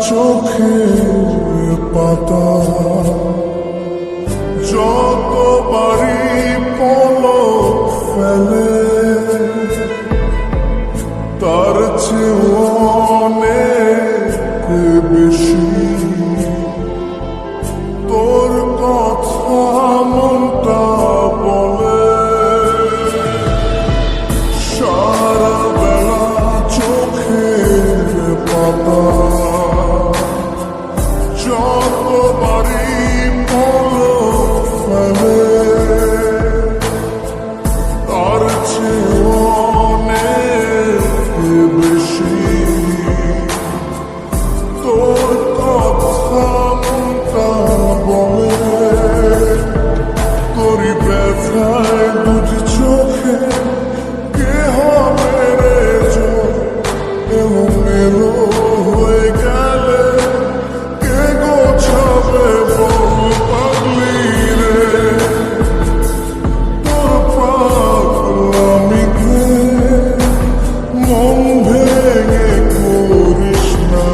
চোখের পাতা যতবারই পলক ফেলে তার চেয়ে অনেক বেশি তোর কথা মনটা বলে। সারা বেলা চোখের পাতা যতবারই পলক ফেলে তার চেয়ে অনেক বেশি তোর কথা মনটা বলে। তোরই ব্যথায় দুটি চোখে কে হবে রে জল এলো হয়ে গেলে কে গোছাবে বল পাগলি রে। তোর পাগলামি কে মন ভেঙে করিস না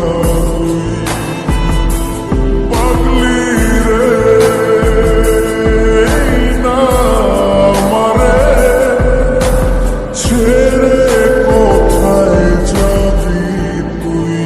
পাগলি রে। না আমারে ছেড়ে কোথায় যাবি তুই।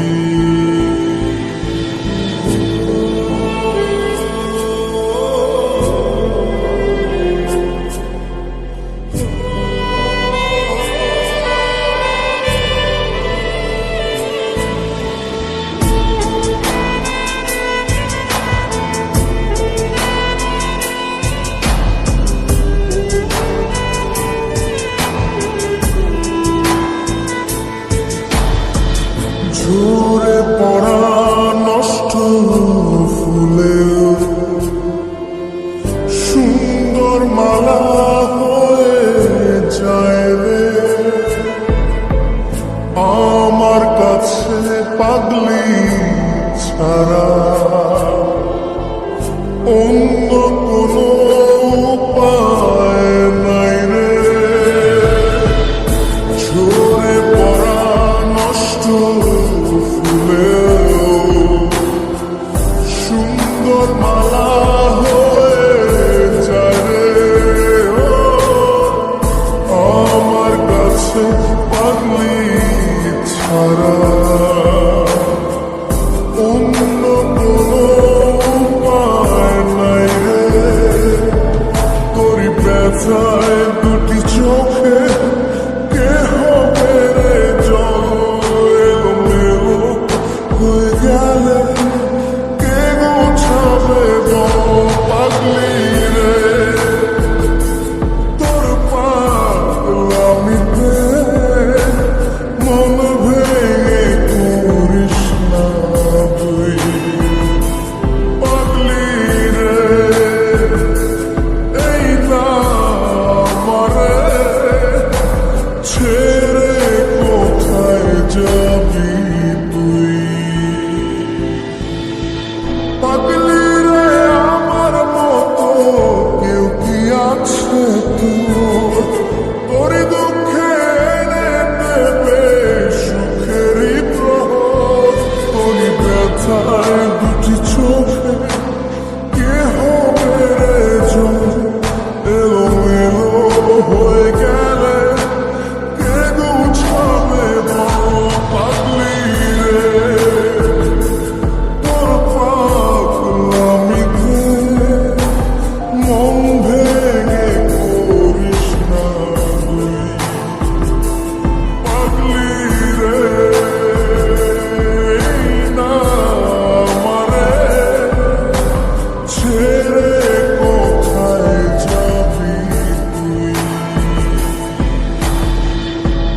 ঝরে পড়া নষ্ট ফুলেও সুন্দর মালা হয়ে যায় রে আমার কাছে পাগলি ছাড়া অন্য কোনো উপায় নাই রে। ঝরে পড়া নষ্ট ফুলেও সুন্দর মালা হয়ে যায় রে আমার কাছে পাগলি ছাড়া অন্য কোনো উপায় নাই রে। তোরই ব্যথায় দুটি চোখে কে হবে রে জল এলো হয়ে গেলে কে গোছাবে বল পাগলি রে। তোর পাগলামিতে মন ভেঙে করিস না তুই পাগলি রে। এই না আমারে ছেড়ে কোথায় যাবি তুই পাগলি রে। আমার মতো কেউ কি আছে তোর তোরই দুঃখে এনে দেবে সুখেরই প্রহর। তোরই ব্যথায় দুটি চোখে কে হবে রে জল এলো হয়ে গেলে কে গোছাবে বল পাগলি রে। তোর পাগলামিতে মন ভেঙে করিস না তুই পাগলি রে। না আমারে ছেড়ে কোথায় যাবি তুই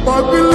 পাগলি।